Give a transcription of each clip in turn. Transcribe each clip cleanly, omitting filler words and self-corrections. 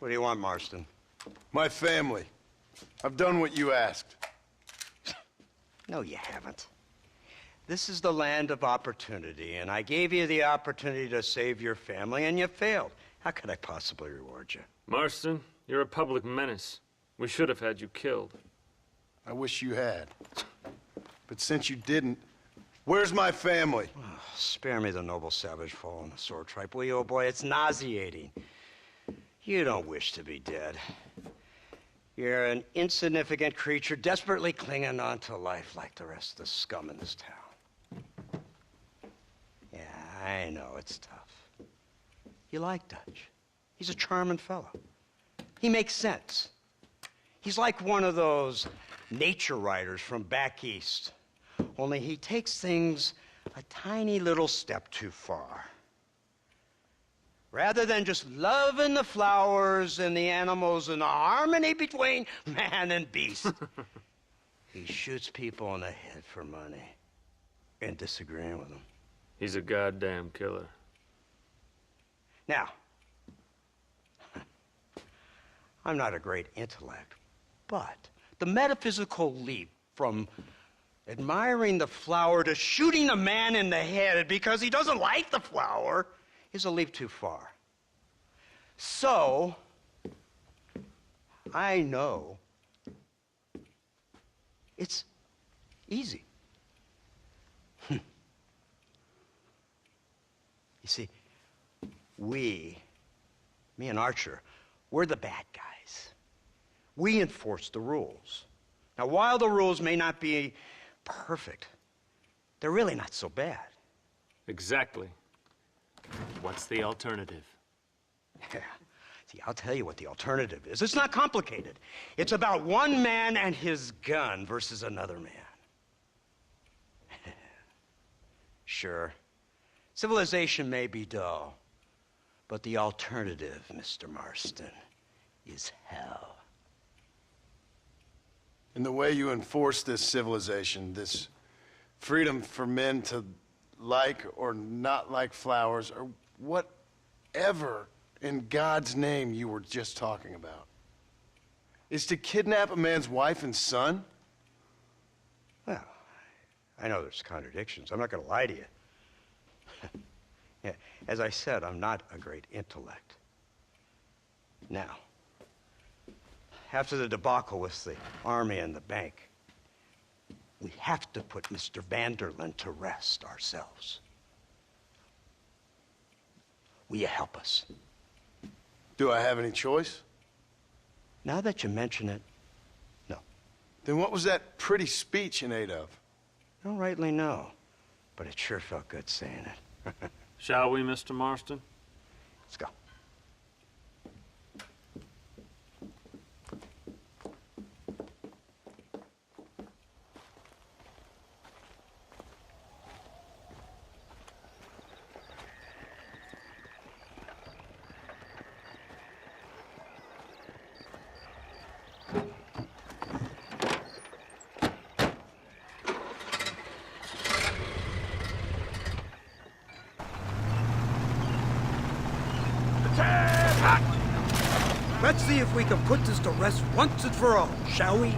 What do you want, Marston? My family. I've done what you asked. No, you haven't. This is the land of opportunity, and I gave you the opportunity to save your family, and you failed. How could I possibly reward you? Marston, you're a public menace. We should have had you killed. I wish you had. But since you didn't, where's my family? Oh, spare me the noble savage fall on the sword tripe, will you, old boy? It's nauseating. You don't wish to be dead. You're an insignificant creature desperately clinging on to life like the rest of the scum in this town. Yeah, I know it's tough. You like Dutch. He's a charming fellow. He makes sense. He's like one of those nature writers from back east. Only he takes things a tiny little step too far. Rather than just loving the flowers and the animals and the harmony between man and beast, he shoots people in the head for money and disagreeing with them. He's a goddamn killer. Now, I'm not a great intellect, but the metaphysical leap from admiring the flower to shooting a man in the head because he doesn't like the flower is a leap too far. So, I know it's easy. You see, me and Archer, we're the bad guys. We enforce the rules. Now, while the rules may not be perfect, they're really not so bad. Exactly. What's the alternative? Yeah. See, I'll tell you what the alternative is. It's not complicated. It's about one man and his gun versus another man. Sure, civilization may be dull, but the alternative, Mr. Marston, is hell. And the way you enforce this civilization, this freedom for men to like or not like flowers, or whatever in God's name you were just talking about, is to kidnap a man's wife and son? Well, I know there's contradictions. I'm not going to lie to you. Yeah, as I said, I'm not a great intellect. Now, after the debacle with the army and the bank, we have to put Mr. Vanderlyn to rest ourselves. Will you help us? Do I have any choice? Now that you mention it, no. Then what was that pretty speech in aid of? I don't rightly know, but it sure felt good saying it. Shall we, Mr. Marston? Let's go. Let's see if we can put this to rest once and for all, shall we?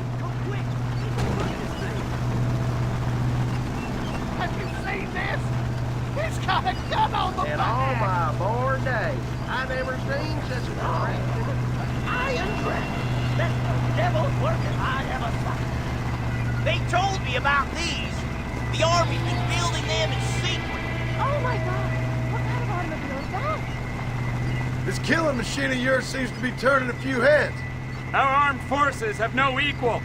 Have you seen this? He's got a gun on the In all back! my born days, I never seen such a correction. Iron Dragon! That's the devil's working I ever saw. They told me about these. The Army's been building them in secret. Oh my God! What kind of automobile is that? This killing machine of yours seems to be turning a few heads. Our armed forces have no equal.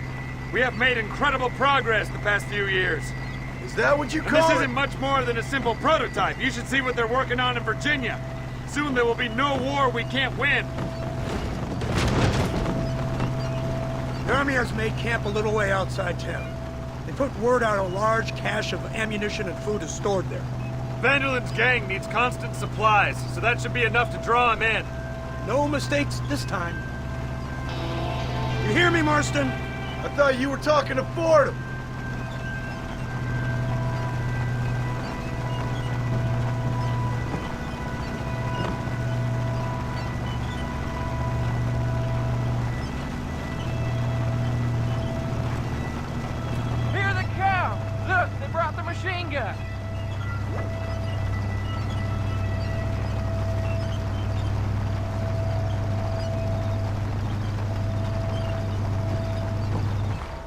We have made incredible progress the past few years. Is that what you And call this it? isn't much more than a simple prototype. You should see what they're working on in Virginia. Soon there will be no war we can't win. The Army has made camp a little way outside town. They put word out a large cache of ammunition and food is stored there. Vanderlyn's gang needs constant supplies, so that should be enough to draw him in. No mistakes this time. You hear me, Marston? I thought you were talking to Fordham.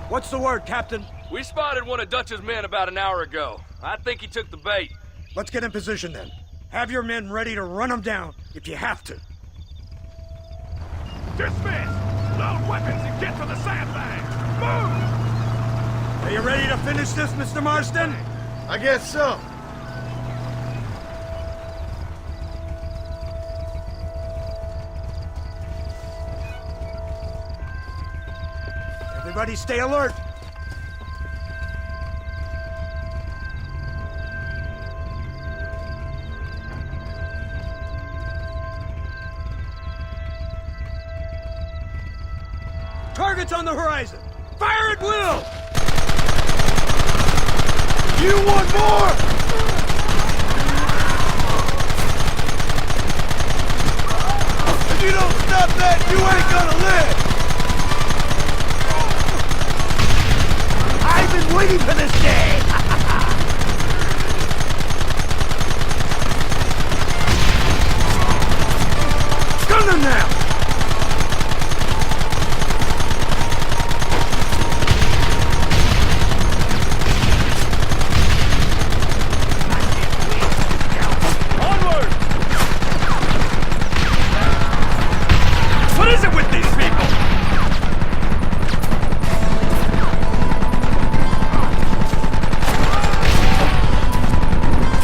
What's the word, Captain? We spotted one of Dutch's men about an hour ago. I think he took the bait. Let's get in position then. Have your men ready to run them down if you have to. Dismiss! Load weapons and get to the sandbag! Move! Are you ready to finish this, Mr. Marston? I guess so. Everybody stay alert. Targets on the horizon. Fire at will! You want more? If you don't stop that, you ain't gonna live! I've been waiting for this day! Gun them now! Onward! What is it with these people?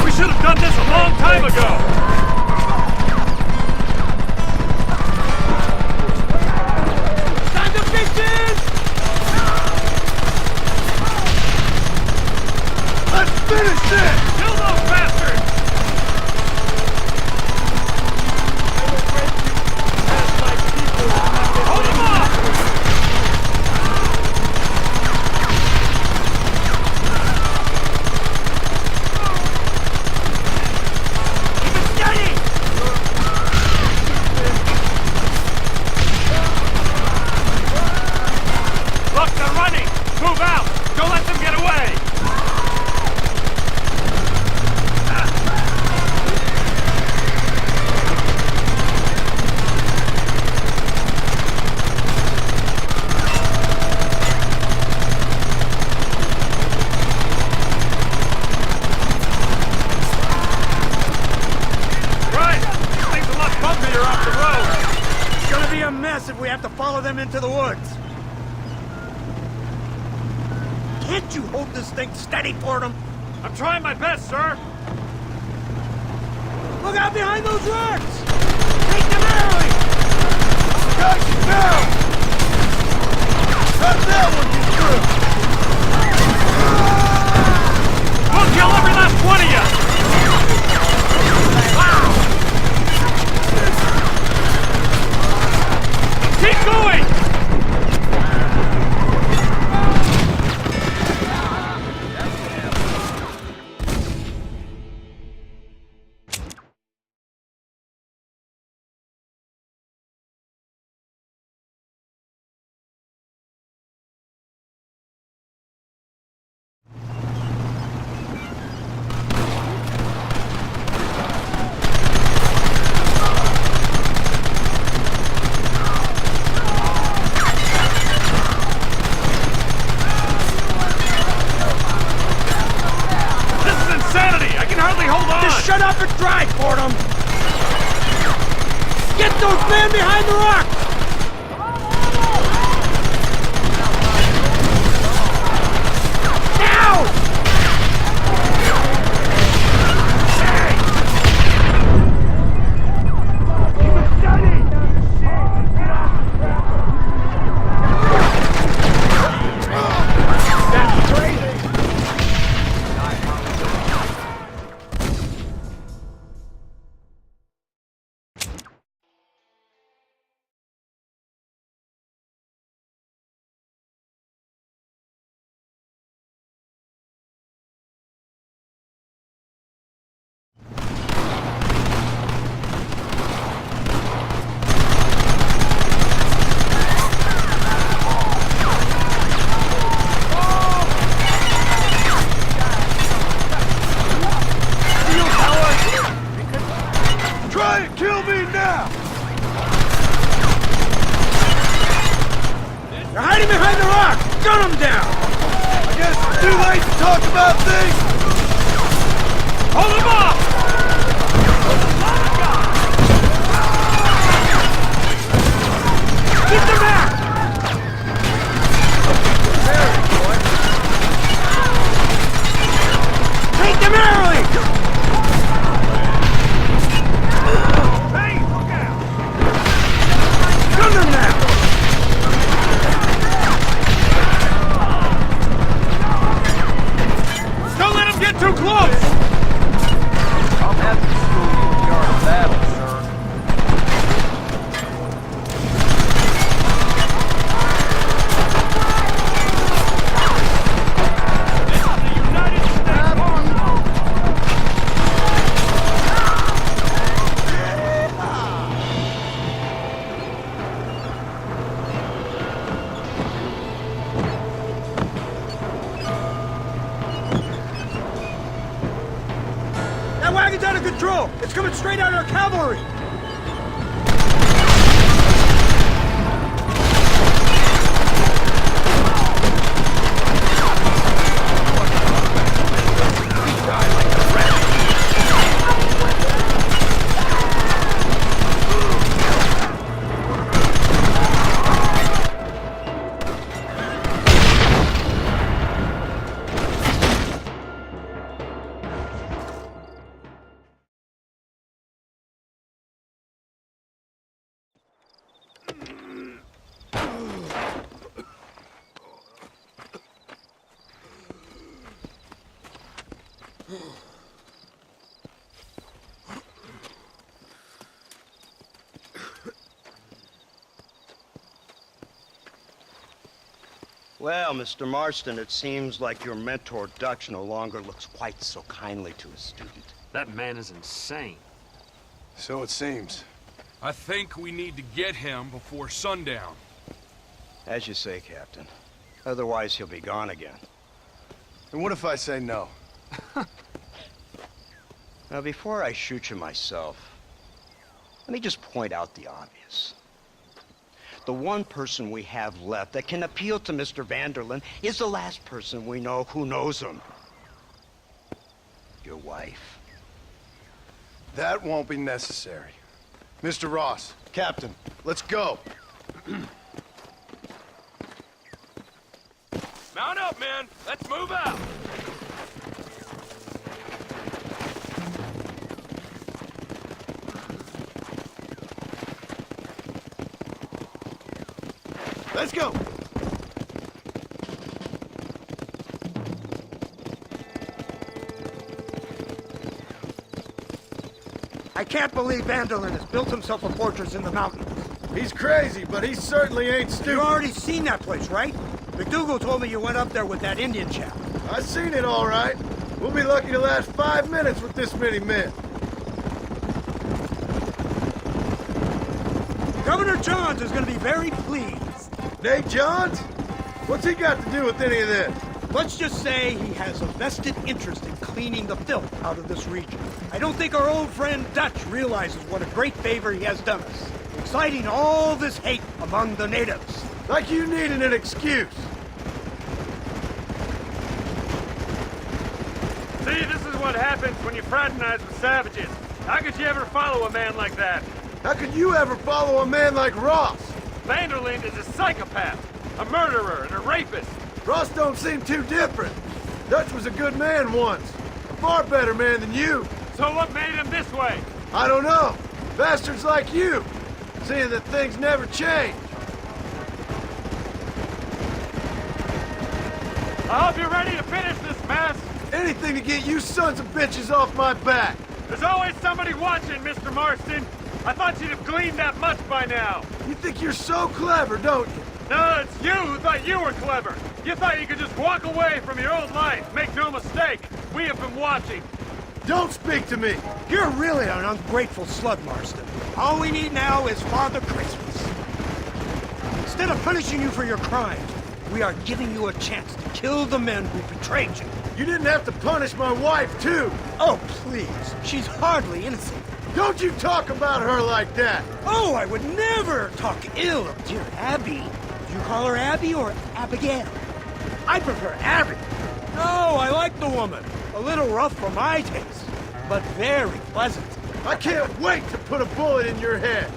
We should have done this a long time ago! Stand up, bitches! Let's finish this! Kill those bastards! Hold them off! Keep it steady! Look, they're running! Move out! Don't let them get away! Right! This thing's a lot bumpier off the road! It's gonna be a mess if we have to follow them into the woods. Can't you hold this thing steady for them? I'm trying my best, sir! Look out behind those rocks! Take them early! Got you now! How'd that one get through? We'll kill every last one of you! Keep going! This is insanity! I can hardly hold on! Just shut up and drive, Fordham! Get those men behind the rock! Gun him down! I guess it's too late to talk about things! Hold him off! Get them back! Take them early! Hey, look out! Gun them now! Don't let him get too close! I'll have to school you in the art of battle, sir. That wagon's out of control! It's coming straight at our cavalry! Well, Mr. Marston, it seems like your mentor Dutch no longer looks quite so kindly to his student. That man is insane. So it seems. I think we need to get him before sundown. As you say, Captain. Otherwise, he'll be gone again. And what if I say no? Now, before I shoot you myself, let me just point out the obvious. The one person we have left that can appeal to Mr. Vanderlyn is the last person we know who knows him. Your wife. That won't be necessary. Mr. Ross, Captain, let's go. Mount up, men! Let's move out! Let's go! I can't believe Vanderlyn has built himself a fortress in the mountains. He's crazy, but he certainly ain't You've stupid. already seen that place, right? McDougal told me you went up there with that Indian chap. I seen it all right. We'll be lucky to last 5 minutes with this many men. Governor Johns is going to be very pleased. Nate Johns? What's he got to do with any of this? Let's just say he has a vested interest in cleaning the filth out of this region. I don't think our old friend Dutch realizes what a great favor he has done us, inciting all this hate among the natives. Like you needed an excuse. See, this is what happens when you fraternize with savages. How could you ever follow a man like that? How could you ever follow a man like Ross? Vanderlyn is a psychopath, a murderer, and a rapist. Ross don't seem too different. Dutch was a good man once. A far better man than you. So what made him this way? I don't know. Bastards like you. Seeing that things never change. I hope you're ready to finish this mess. Anything to get you sons of bitches off my back. There's always somebody watching, Mr. Marston. I thought you'd have gleaned that much by now. You think you're so clever, don't you? No, it's you who thought you were clever. You thought you could just walk away from your old life. Make no mistake, we have been watching. Don't speak to me. You're really an ungrateful slug, Marston. All we need now is Father Christmas. Instead of punishing you for your crimes, we are giving you a chance to kill the men who betrayed you. You didn't have to punish my wife, too. Oh, please. She's hardly innocent. Don't you talk about her like that. Oh, I would never talk ill of dear Abby. Do you call her Abby or Abigail? I prefer Abby. No, I like the woman. A little rough for my taste, but very pleasant. I can't wait to put a bullet in your head.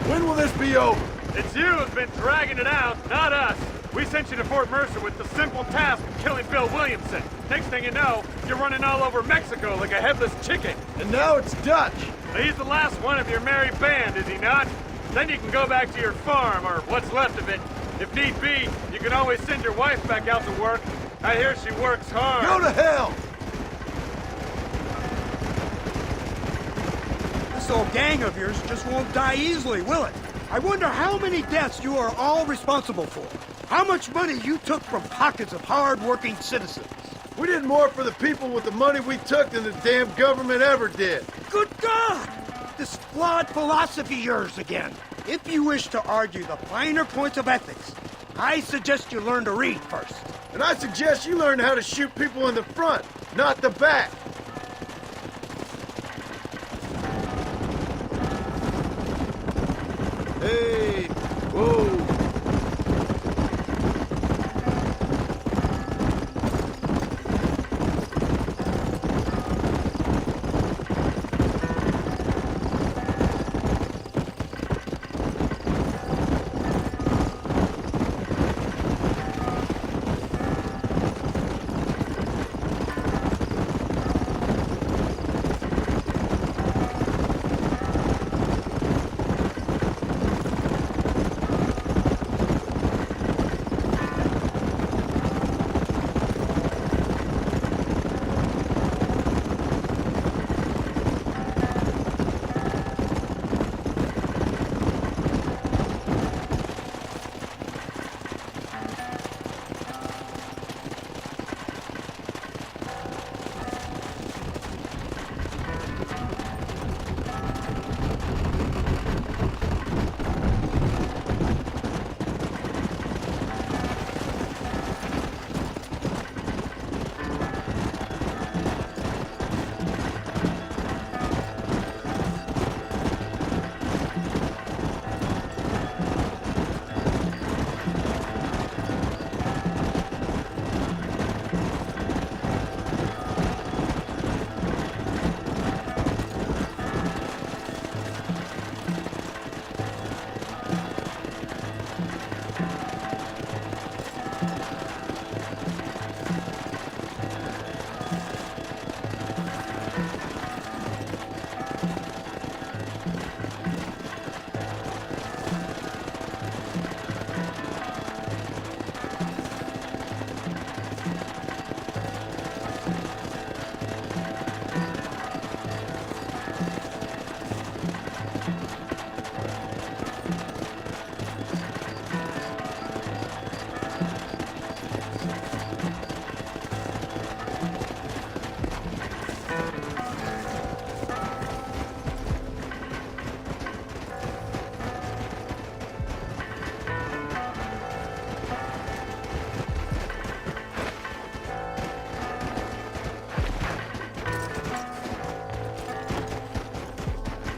When will this be over? It's you who's been dragging it out, not us. We sent you to Fort Mercer with the simple task of killing Bill Williamson. Next thing you know, you're running all over Mexico like a headless chicken. And now it's Dutch. He's the last one of your merry band, is he not? Then you can go back to your farm, or what's left of it. If need be, you can always send your wife back out to work. I hear she works hard. Go to hell! This old gang of yours just won't die easily, will it? I wonder how many deaths you are all responsible for. How much money you took from pockets of hard-working citizens. We did more for the people with the money we took than the damn government ever did. Good God! This flawed philosophy of yours again. If you wish to argue the finer points of ethics, I suggest you learn to read first. And I suggest you learn how to shoot people in the front, not the back. Hey, whoa.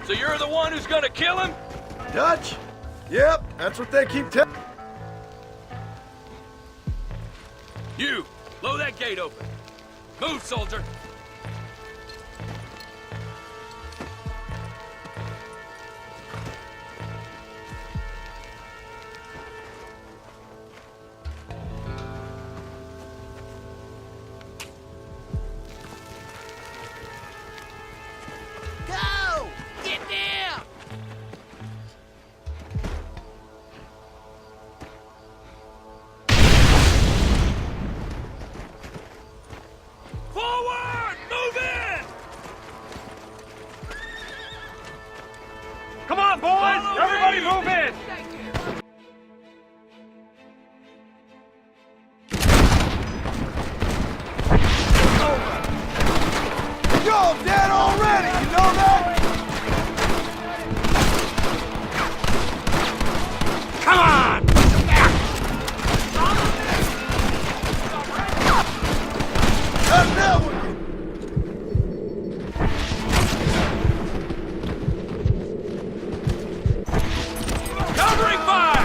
So you're the one who's gonna kill him? Dutch? Yep, that's what they keep telling. You, blow that gate open. Move, soldier. Go! Get down! Forward! Move in! Come on, boys! Everybody move in! You're dead already, you know that? Come on! That's that one. Covering fire!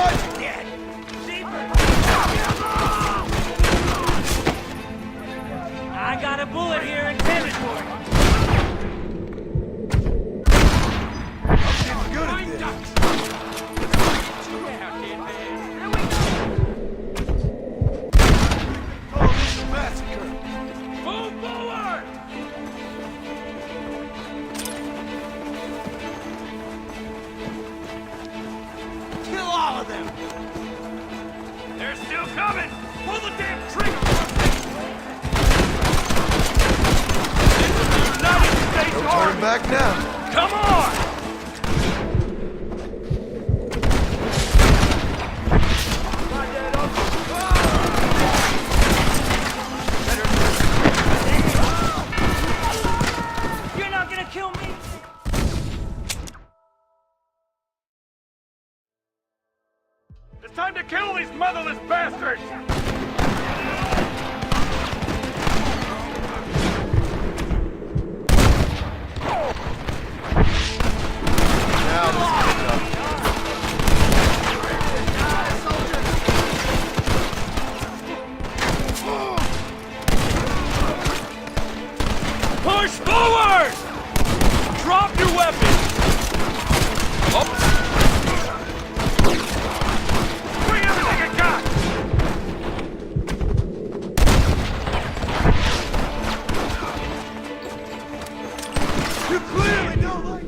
Dutch! Dead. I got a bullet here intended for you. I'm good at this. Call this a massacre. Move forward! Kill all of them. They're still coming! Pull the damn trigger! This is the United States Don't Army! turn back now. Come on! You're not gonna kill me? It's time to kill these motherless bastards! Now this is up. Push forward! Drop your weapon! Up! Bring everything I got! You clearly don't like...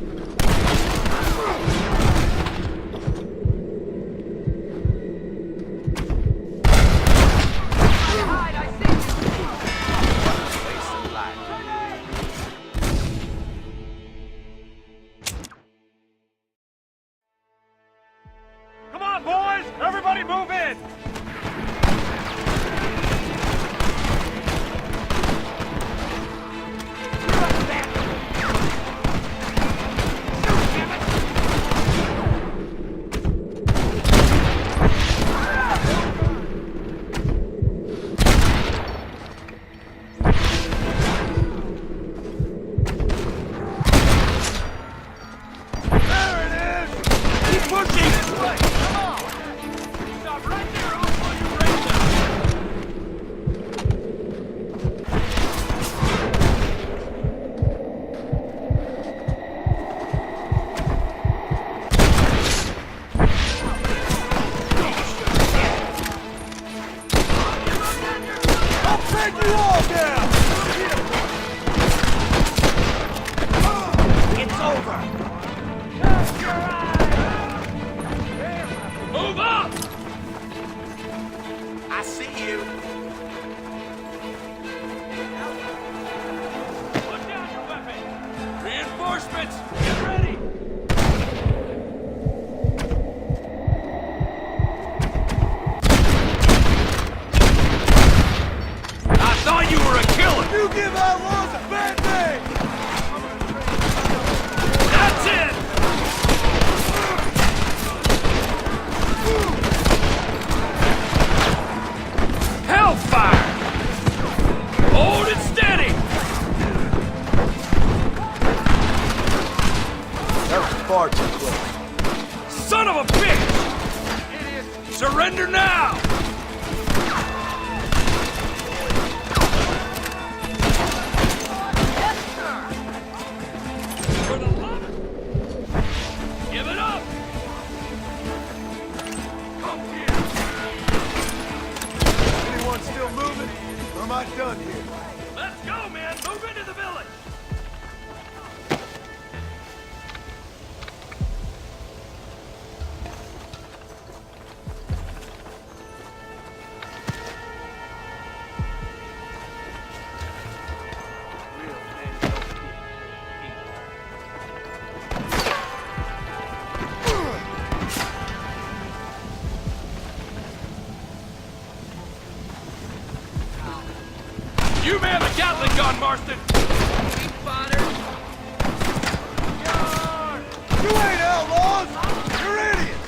Come on, boys! Everybody move in! Keep pushing! Stop right there! I'll pull you right down! I'll take you all down! It's over. Move up! I see you. Put down your weapon! Reinforcements! Get ready! I thought you were a killer! You give outlaws a bad name! That's it! Hellfire! Hold it steady! That was far too close. Son of a bitch! Surrender now! For the love of... Give it up! Come here! Anyone still moving? Or am I done here? Let's go, man! Move into the village! You man the Gatling gun, Marston! You ain't outlaws! You're idiots!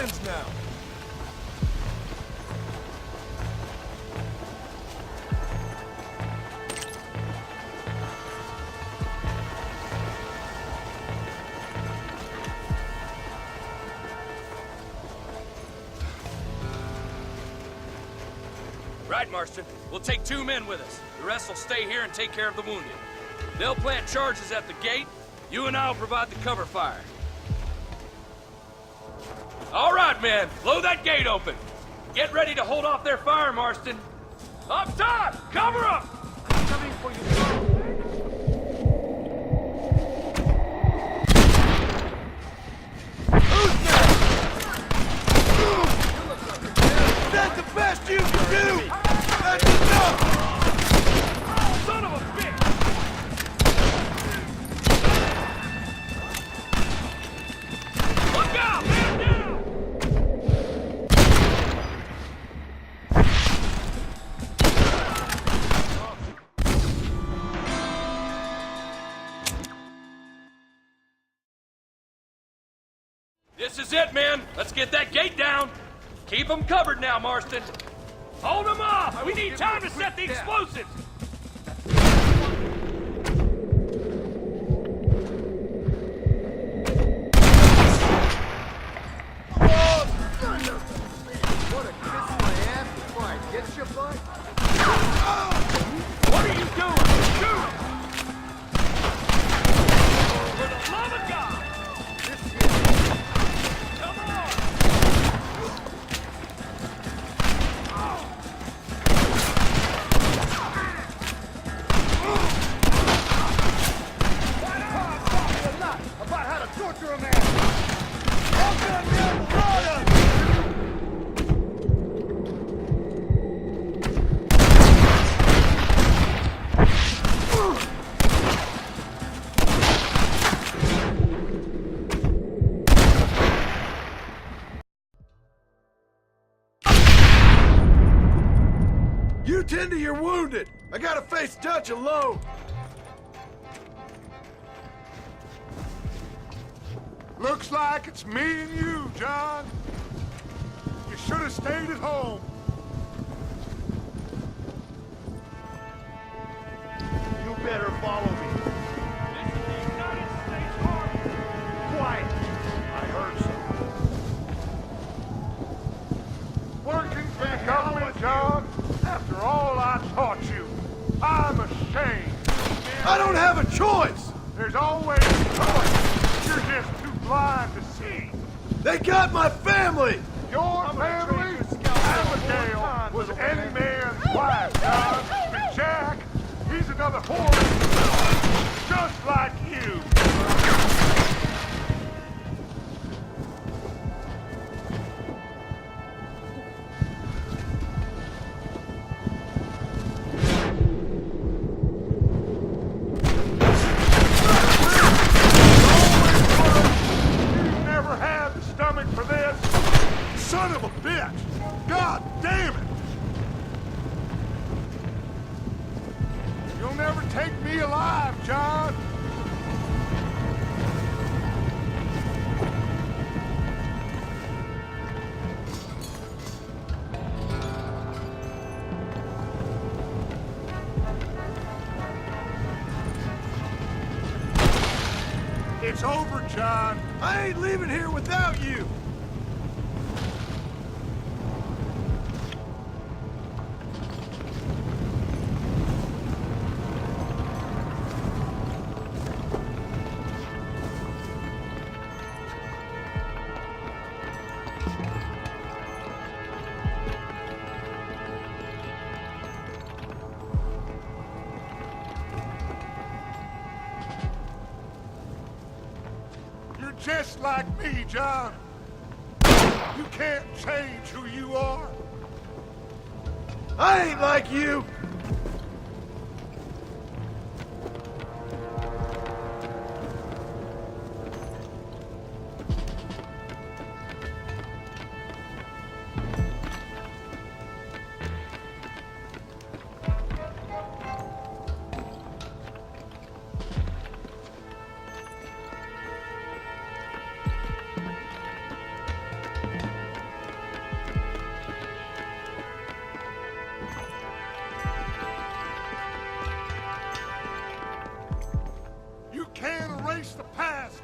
friends now. Right, Marston. We'll take 2 men with us. The rest will stay here and take care of the wounded. They'll plant charges at the gate. You and I'll provide the cover fire. All right, men. Blow that gate open. Get ready to hold off their fire, Marston. Up top! Cover up! Coming for you. That's the best you can do! That's enough! Son of a bitch! Look out! Man down! This is it, man. Let's get that gate down. Keep them covered now, Marston. Hold them off! We need time to set the explosives! What a kiss my ass before I get your butt? What are you doing? Shoot! For the love of God! Come on! About how to torture a man! All goddamn water! You tend to your wounded! I gotta face Dutch alone! Looks like it's me and you, John. You should have stayed at home. You better follow me. This is the United States Army! Quiet! I heard so. Working for the government, John? After all I taught you, I'm ashamed. I don't have a choice! There's always a choice. You're just too blind to see. They got my family! Your family? Abigail was any man's wife, John. And Jack, he's another horse, just like you. You never had the stomach for this. Son of a bitch! God damn it! You'll never take me alive, John. It's over, John. I ain't leaving here without you! You're just like me, John. You can't change who you are. I ain't like you!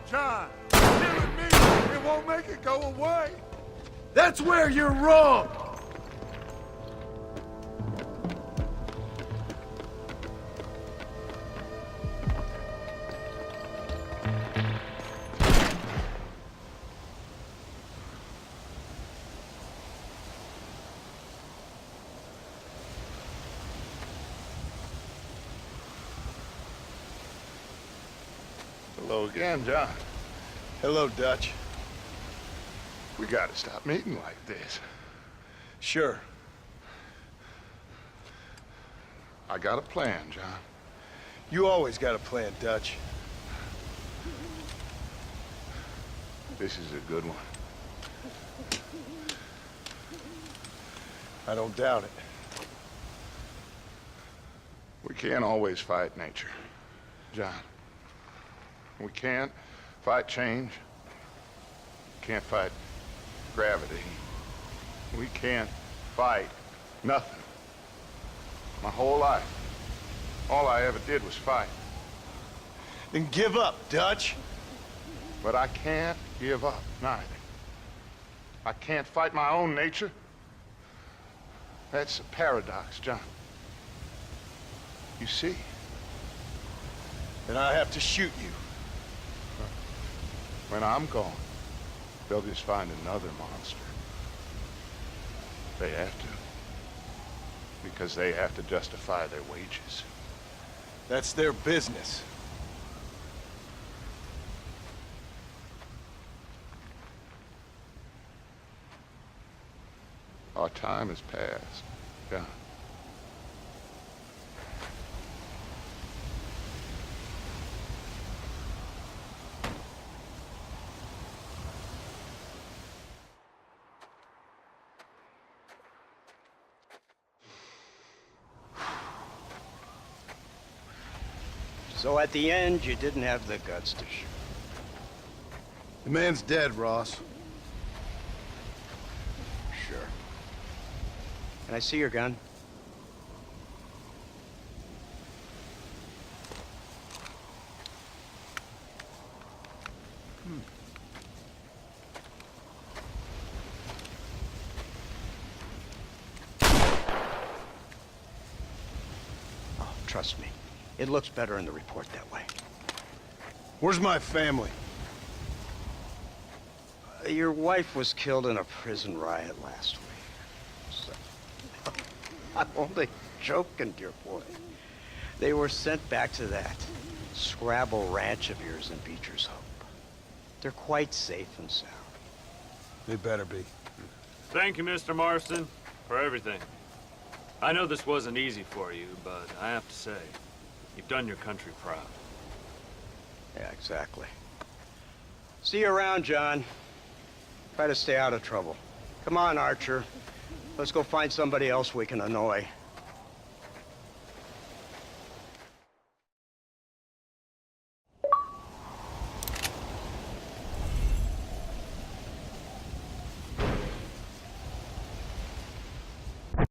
John. Killing me, it won't make it go away. That's where you're wrong! Hello again, John. Hello, Dutch. We gotta stop meeting like this. Sure. I got a plan, John. You always got a plan, Dutch. This is a good one. I don't doubt it. We can't always fight nature, John. We can't fight change. Can't fight gravity. We can't fight nothing. My whole life, all I ever did was fight. Then give up, Dutch. But I can't give up, neither. I can't fight my own nature. That's a paradox, John. You see? Then I have to shoot you. When I'm gone, they'll just find another monster. They have to. Because they have to justify their wages. That's their business. Our time has passed, John. So at the end, you didn't have the guts to shoot. The man's dead, Ross. Sure. Can I see your gun? Oh, trust me. It looks better in the report that way. Where's my family? Your wife was killed in a prison riot last week. So, I'm only joking, dear boy. They were sent back to that Scrabble ranch of yours in Beecher's Hope. They're quite safe and sound. They better be. Thank you, Mr. Marston, for everything. I know this wasn't easy for you, but I have to say, you've done your country proud. Yeah, exactly. See you around, John. Try to stay out of trouble. Come on, Archer. Let's go find somebody else we can annoy.